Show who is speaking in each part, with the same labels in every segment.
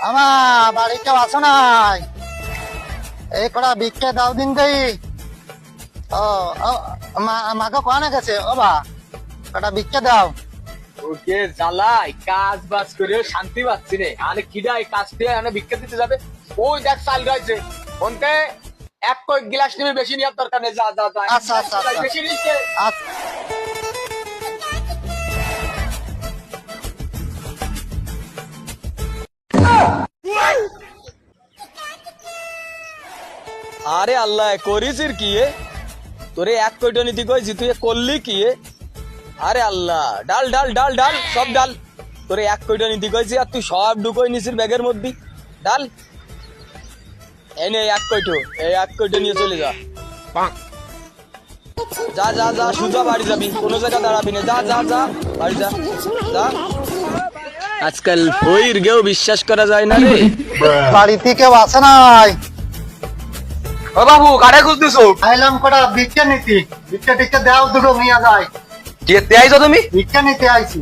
Speaker 1: আমার বাড়ি কেউ আসো নাই, এই কটা ভিক্ষে দাও দিন দেই। ও মাকে কোয়ানে গেছে ও বা কটা ভিক্ষে দাও।
Speaker 2: ওকে জ্বালাই কাজ বাজ করে শান্তি পাচ্ছি রে। আরে কিডা এই কাজ দিয়ে এনে ভিক্ষা দিতে যাবে? ওই দেখ চাল রয়েছে ফোনতে, এক কয়েক গ্লাস নিবি, বেশি নেওয়ার দরকার নেই। যা যা যা,
Speaker 1: আচ্ছা আচ্ছা আচ্ছা
Speaker 2: বেশি নিচ্ছে।
Speaker 1: আচ্ছা।
Speaker 2: আরে আল্লাহ করিস কি এ? তোরে এক কোটি নীতি কইছি, তুই করলি কি এ? আরে আল্লাহ, ডাল ডাল ডাল ডাল সব ডাল। তোরে এক কোটি নীতি কইছি আর তুই সব ঢুকোই নিছিস ব্যাগের মধ্যে। ডাল এই নে এক কোটি, এই এক কোটি নিয়ে চলে যা। যা যা যা, সুজা বাড়ি যাবি, কোনো জায়গা দাঁড়াবি না। যা যা যা বাড়ি যা যা। আজকাল বইয়ের কেউ বিশ্বাস করা যায় না রে।
Speaker 1: বাড়িতে কেউ আসে নাই।
Speaker 2: ও বাবু, কারে খুঁজতেছো?
Speaker 1: আইলাম কটা ভিক্ষে নিতি, ভিক্ষে টিক্ষে দাও দুটো নিয়ে যায়।
Speaker 2: কি আইছো তুমি?
Speaker 1: ভিক্ষে নিতে আইছি।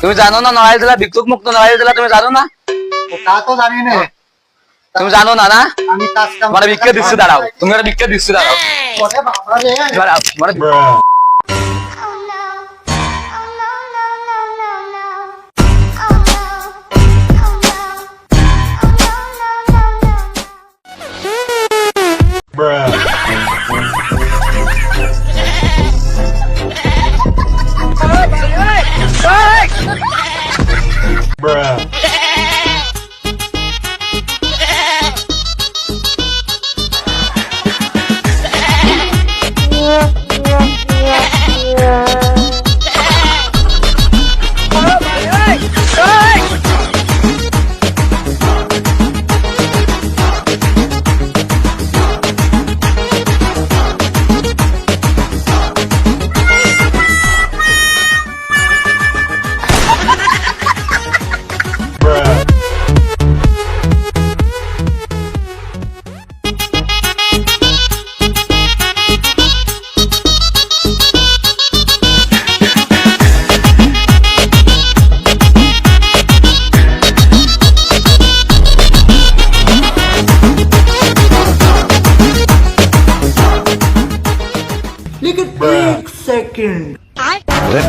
Speaker 2: তুমি জানো না নড়াইল জেলা ভিক্ষুক মুক্ত নড়াইল জেলা? তুমি জানো না?
Speaker 1: তা তো জানি না।
Speaker 2: তুমি জানো না না?
Speaker 1: আমি কাজ কাম
Speaker 2: মানে ভিক্ষা দিচ্ছি, দাঁড়াও। তুমি একটা ভিক্ষা দিচ্ছি, দাঁড়াও।
Speaker 1: ওরে বাবা রে।
Speaker 2: দাঁড়াও, মানে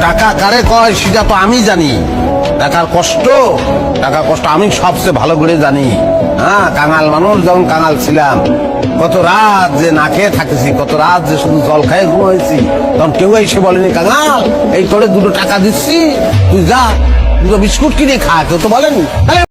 Speaker 3: টাকা কারে কয় সেটা তো আমি জানি। টাকার কষ্ট, টাকার কষ্ট আমি সবচেয়ে ভালো করে জানি। হ্যাঁ, কাঙাল মানুষ যখন কাঙাল ছিলাম, কত রাত যে না খেয়ে থাকেছি, কত রাত যে শুধু জল খাই ঘুমাইছি, তখন কেউ এসে বলেনি কাঙাল এই তোরে দুটো টাকা দিচ্ছি, তুই যা দুটো বিস্কুট কিনে খা, কেউ তো বলেনি।